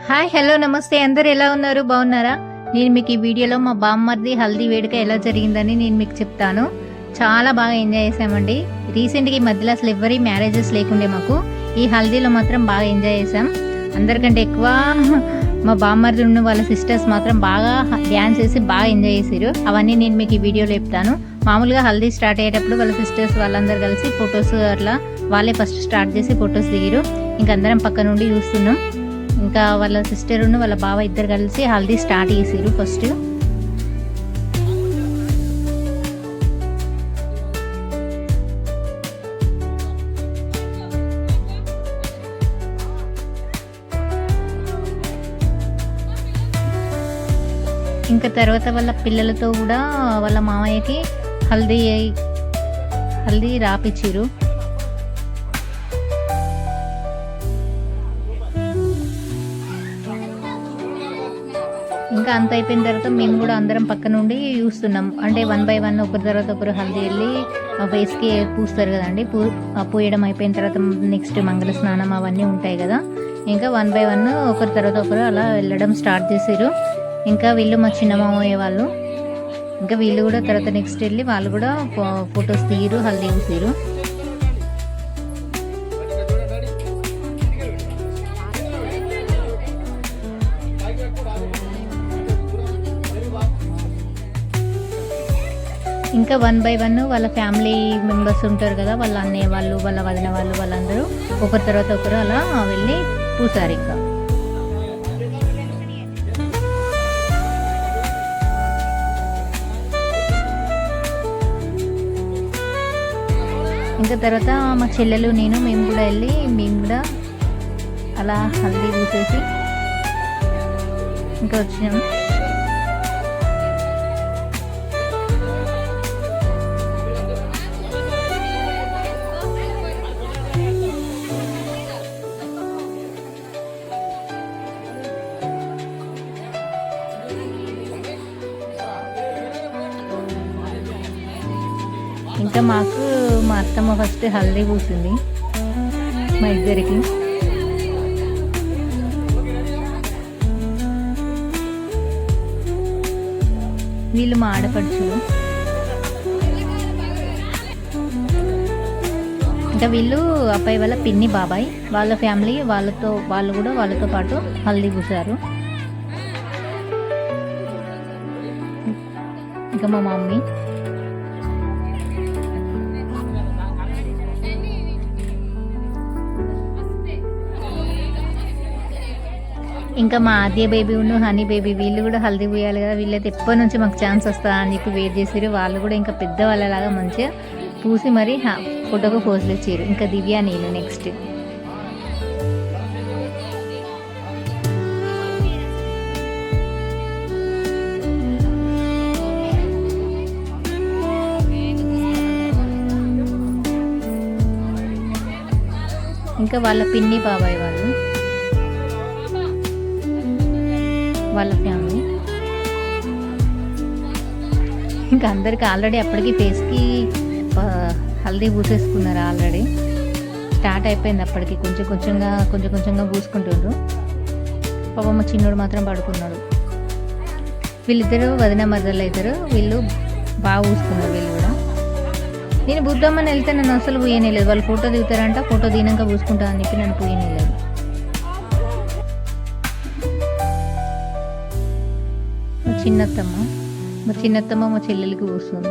Hi hello నమస్తే అందరు ఎలా ఉన్నారు బాగున్నారా? నేను మీకు ఈ వీడియోలో మా బామ్మర్ది హల్దీ వేడుక ఎలా జరిగిందని నేను మీకు చెప్తాను. చాలా బాగా ఎంజాయ్ చేసామండి. రీసెంట్గా ఈ మధ్యలో అసలు ఎవరి మ్యారేజెస్ లేకుండే మాకు ఈ హల్దీలో మాత్రం బాగా ఎంజాయ్ చేసాం. అందరికంటే ఎక్కువ మా బామ్మర్ది ఉన్న వాళ్ళ సిస్టర్స్ మాత్రం బాగా డ్యాన్స్ చేసి బాగా ఎంజాయ్ చేసారు. అవన్నీ నేను మీకు ఈ వీడియోలో చెప్తాను. మామూలుగా హల్దీ స్టార్ట్ అయ్యేటప్పుడు వాళ్ళ సిస్టర్స్ వాళ్ళందరూ కలిసి ఫొటోస్ అట్లా వాళ్ళే ఫస్ట్ స్టార్ట్ చేసి ఫొటోస్ దిగారు. ఇంకా అందరం పక్క నుండి చూస్తున్నాం. ఇంకా వాళ్ళ సిస్టర్ వాళ్ళ బావ ఇద్దరు కలిసి హల్దీ స్టార్ట్ చేసారు. ఫస్ట్ ఇంకా తర్వాత వాళ్ళ పిల్లలతో కూడా వాళ్ళ మామయ్యకి హల్దీ రాపిచ్చిరు. ఇంకా అంత అయిపోయిన తర్వాత మేము కూడా అందరం పక్క నుండి చూస్తున్నాం. అంటే 1 by 1 ఒకరి తర్వాత ఒకరు హల్దీ వెళ్ళి ఫేస్కి పూస్తారు కదండి. పూయడం అయిపోయిన తర్వాత నెక్స్ట్ మంగళ స్నానం అవన్నీ ఉంటాయి కదా. ఇంకా 1 by 1 ఒకరి తర్వాత ఒకరు అలా వెళ్ళడం స్టార్ట్ చేసారు. ఇంకా వీళ్ళు మా చిన్న మామయ్య వాళ్ళు ఇంకా వీళ్ళు కూడా తర్వాత నెక్స్ట్ వెళ్ళి వాళ్ళు కూడా ఫొటోస్ తీయరు, హల్దీ పూసారు. ఇంకా 1 by 1 వాళ్ళ ఫ్యామిలీ మెంబర్స్ ఉంటారు కదా, వాళ్ళ అన్నయ్య వాళ్ళు, వాళ్ళ వదిన వాళ్ళు, వాళ్ళందరూ ఒకరి తర్వాత ఒకరు అలా వెళ్ళి పూసారు. ఇంకా తర్వాత మా చెల్లెలు మేము కూడా వెళ్ళి మేము కూడా అలా హల్దీ పూసేసి ఇంకా వచ్చినాం. ఇంకా మాకు మా అత్తమ్మ ఫస్ట్ హల్దీ పూసింది మా ఇద్దరికి. వీళ్ళు మా ఆడపడుచులు. ఇంకా వీళ్ళు అబ్బాయి వాళ్ళ పిన్ని బాబాయ్, వాళ్ళ ఫ్యామిలీ వాళ్ళు కూడా వాళ్ళతో పాటు హల్దీ పూసారు. ఇంకా మా మమ్మీ, ఇంకా మా ఆద్య బేబీ హనీ బేబీ వీళ్ళు కూడా హల్దీ పూయాలి కదా. వీళ్ళైతే ఎప్పటి నుంచి మాకు ఛాన్స్ వస్తుందా అని చెప్పి వెయిట్ చేసారు. వాళ్ళు కూడా ఇంకా పెద్దవాళ్ళలాగా మంచిగా పూసి మరి ఫోటోకు పోజులు ఇచ్చారు. ఇంకా దివ్య నేను నెక్స్ట్. ఇంకా వాళ్ళ పిన్ని బాబాయ్ వాళ్ళ ఫ్యామిలీ. ఇంకా అందరికి ఆల్రెడీ అప్పటికి ఫేస్కి హల్దీ పూసేసుకున్నారు. ఆల్రెడీ స్టార్ట్ అయిపోయింది. అప్పటికి కొంచెం కొంచెంగా పూసుకుంటుండ్రు. పాప మా చిన్నోడు మాత్రం పడుకున్నాడు. వీళ్ళిద్దరు వదిన మరదలు అవుతారు. వీళ్ళు బాగా పూసుకున్నారు. వీళ్ళు కూడా నేను బుద్ధమ్మని వెళ్తే నన్ను అసలు పూయనేలేదు. వాళ్ళు ఫోటో దిగుతారంట, ఫోటో దిగినాక పూసుకుంటా అని చెప్పి నన్ను పూయనేలేదు. మా చిన్నత్తమ్మ మా చెల్లెలకి పూస్తుంది.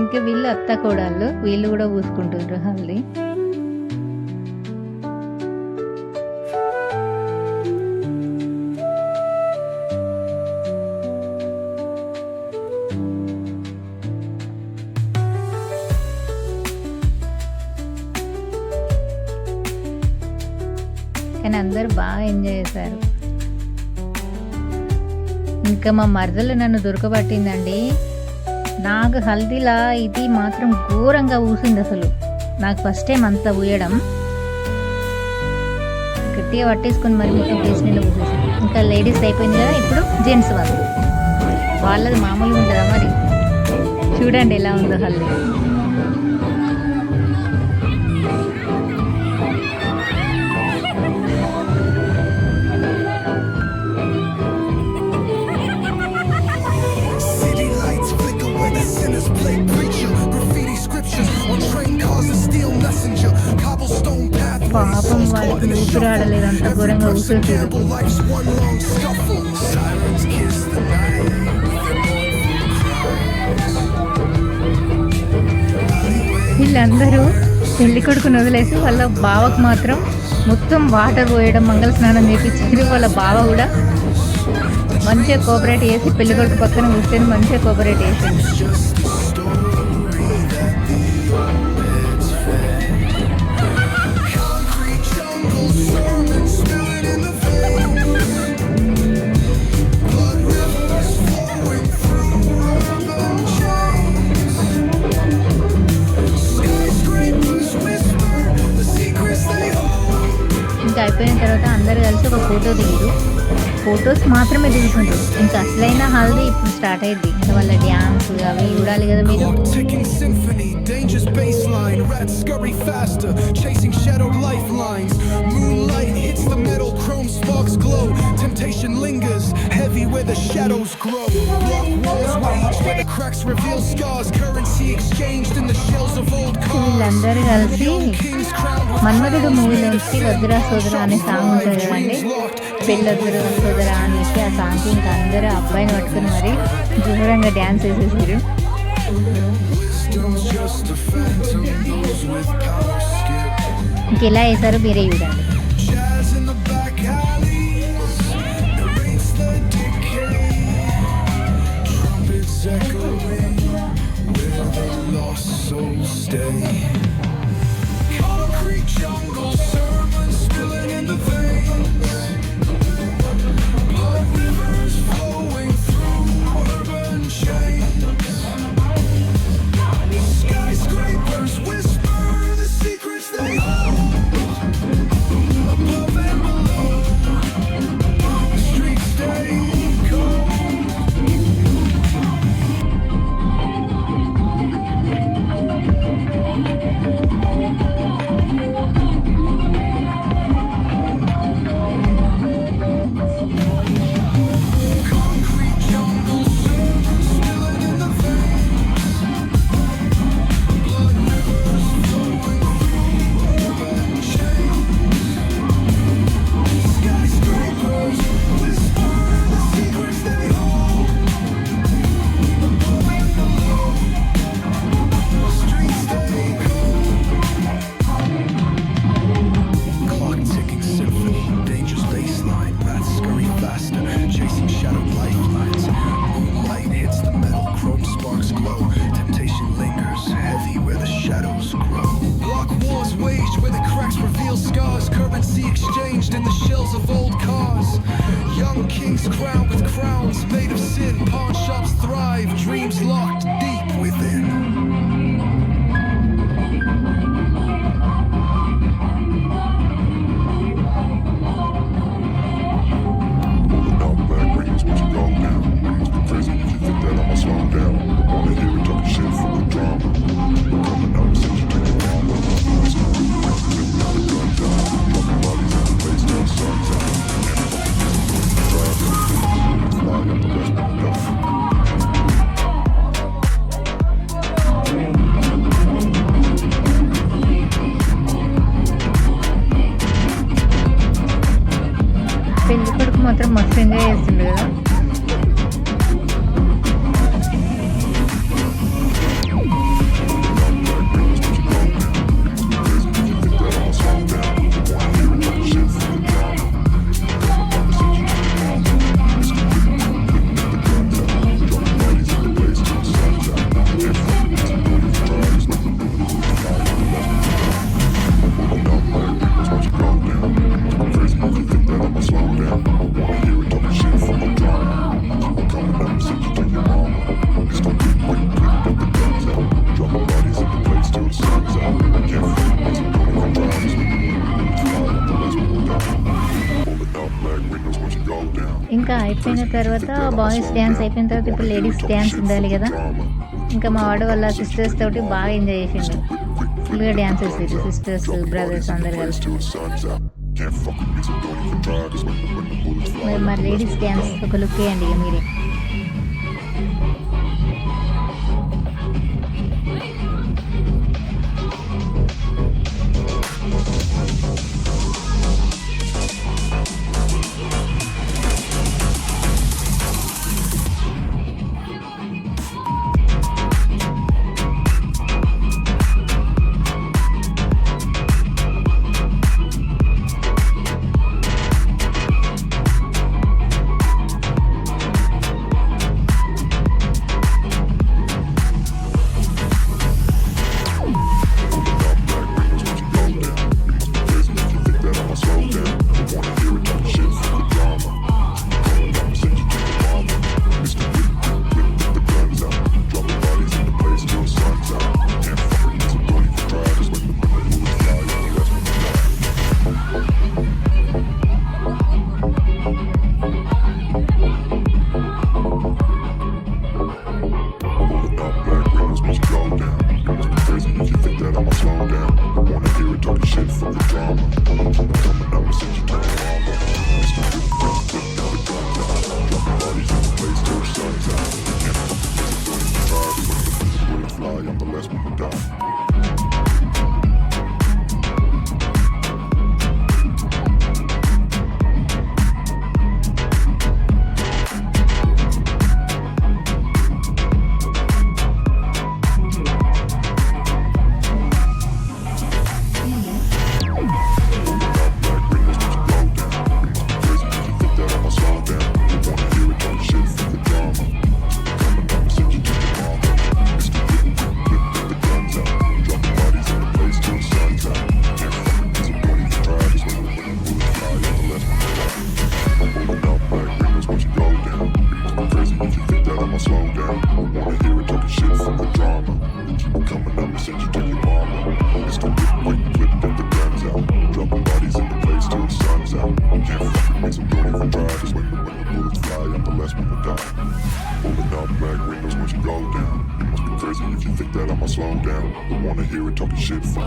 ఇంకా వీళ్ళు అత్త కోడళ్ళు, వీళ్ళు కూడా పూసుకుంటుండ్రు హల్దీ. కానీ అందరూ బాగా ఎంజాయ్ చేశారు. ఇంకా మా మరదలు నన్ను దొరకబట్టిందండి. నాకు హల్దీలా ఇది మాత్రం ఘోరంగా ఊసింది. అసలు నాకు ఫస్ట్ టైం అంతా ఊయడం. గట్టిగా పట్టేసుకొని మరి మొత్తం ఫేస్ నిండా ఊసేసింది. ఇంకా లేడీస్ అయిపోయింది కదా, ఇప్పుడు జెంట్స్ వాళ్ళది మామూలుగా ఉంటుందా మరి. చూడండి ఎలా ఉందో haldi. car's a steel messenger. Cobblestone pathways, పాపం souls వాళ్ళకి caught in a ఊపిరి ఆడలేదు, అంత shuffle. Every ఘోరంగా person ఊసేసారు. gamble, life's one long scuffle. Sirens kiss the night with their mournful cries. వీళ్ళందరూ పెళ్లి కొడుకుని వదిలేసి వాళ్ళ బావకు మాత్రం మొత్తం వాటర్ పోయడం, మంగళ స్నానం చేపించారు. వాళ్ళ బావ కూడా మంచిగా కోఆపరేట్ చేసి పెళ్లి కొడుకు పక్కన కూర్చొని మంచిగా కోఆపరేట్ చేసింది. Just a story that the old heads fed. Concrete jungle sermons spilling in the veins. Blood rivers flowing through urban chains. Skyscrapers whisper the secrets they hold. ఇంకా అయిపోయిన తర్వాత అందరు కలిసి ఒక ఫోటో దిగారు. ఫొటోస్ మాత్రమే దిగుతుంటారు. ఇంకా అసలైన హల్దీ ఇప్పుడు స్టార్ట్ అయ్యింది. ఇంకా వాళ్ళ డ్యాన్స్ అవి చూడాలి కదా మీరు. Clock ticking symphony, dangerous baseline. Rats scurry faster, chasing shadowed lifelines. Moonlight hits the metal, chrome sparks glow. Temptation lingers, heavy where the shadows grow. Block wars wage where the cracks reveal scars. Currency exchanged in the shells of old cars. వీళ్ళందరూ కలిసి King's crown with మన్మధుడు మూవీలోంచి వద్దురా సోదరా అనే song ఉంటుంది కదండి. పెళ్ళొద్దురా సోదరా అనేసి ఆ సాంగ్కి ఇంకా అందరూ అబ్బాయిని పట్టుకుని మరి ఘోరంగా డ్యాన్స్ వేసేసారు. wisdom's just a phantom, those with power skip. ఇంకెలా వేసారో మీరే చూడండి. Jazz in the back alleys, erase the decay. Trumpets echoing where the lost souls stay. Concrete jungle sermons spilling in the veins. Blood rivers flowing through urban chains. Skyscrapers whisper the secrets they hold. Above and below, the streets stay cold. Concrete jungle sermons spilling in the veins. Blood rivers flowing through urban chains. Skyscrapers whisper the secrets they hold. Above and below, the streets stay cold. Clock ticking symphony, dangerous baseline. Rats scurry faster, chasing shadowed lifelines. Moonlight hits the metal, chrome sparks glow. Temptation lingers, heavy where the shadows grow. Block wars waged where the cracks reveal scars. Currency exchanged in the shells of old cars. Young kings crowned with crowns made of sin. Pawn shops thrive, dreams locked deep within. Down black rings, what you gon' do? Crazy if you think that I'ma slow down. Wanna hear it talking shit full of drama. Coming out and send you to your mama. Let's go get the gun down. Dropping bodies in the place till sundown. Fly up the rest of the duff. పెళ్లి కొడుకు మాత్రం మస్తు enjoy చేస్తుండే కదా. ఇంకా అయిపోయిన తర్వాత boys dance అయిపోయిన తర్వాత ఇప్పుడు లేడీస్ డ్యాన్స్ ఉండాలి కదా. ఇంకా మా వాడు వాళ్ళ సిస్టర్స్ తోటి బాగా ఎంజాయ్ చేసిండు. ఫుల్గా డ్యాన్స్ వేసేది సిస్టర్స్ బ్రదర్స్ అందరు కలిసి. మరి మా లేడీస్ డ్యాన్స్ ఒక లుక్ వేయండి ఇక మీరే.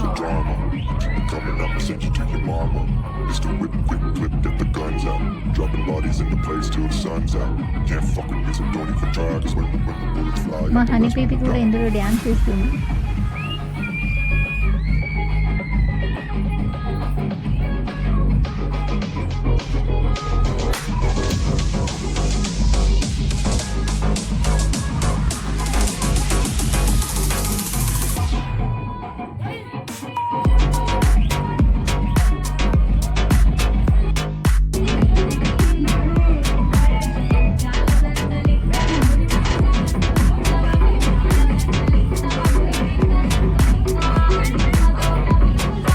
the drama. Keep it coming, I'ma send you to your mama. It's the whip, quick clip, get the guns out. Dropping bodies in the place till the sun's out. Can't fuck with me, so don't even try. Cause when the bullets fly, మా the honey rest baby will be కూడా gone. ఇందులో dance చేస్తుంది.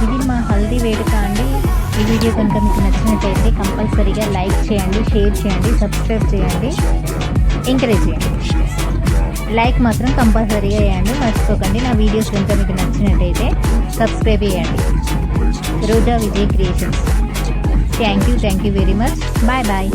ఇది మా హల్దీ వేడుక అండి. ఈ video కనుక మీకు నచ్చినట్టయితే కంపల్సరీగా లైక్ చేయండి, షేర్ చేయండి, సబ్స్క్రైబ్ చేయండి, ఎంకరేజ్ చేయండి. లైక్ మాత్రం కంపల్సరీగా చేయండి, మర్చిపోకండి. నా వీడియోస్ కనుక మీకు నచ్చినట్టయితే సబ్స్క్రైబ్ చేయండి. Roja Vijay creations. Thank you very much. Bye bye.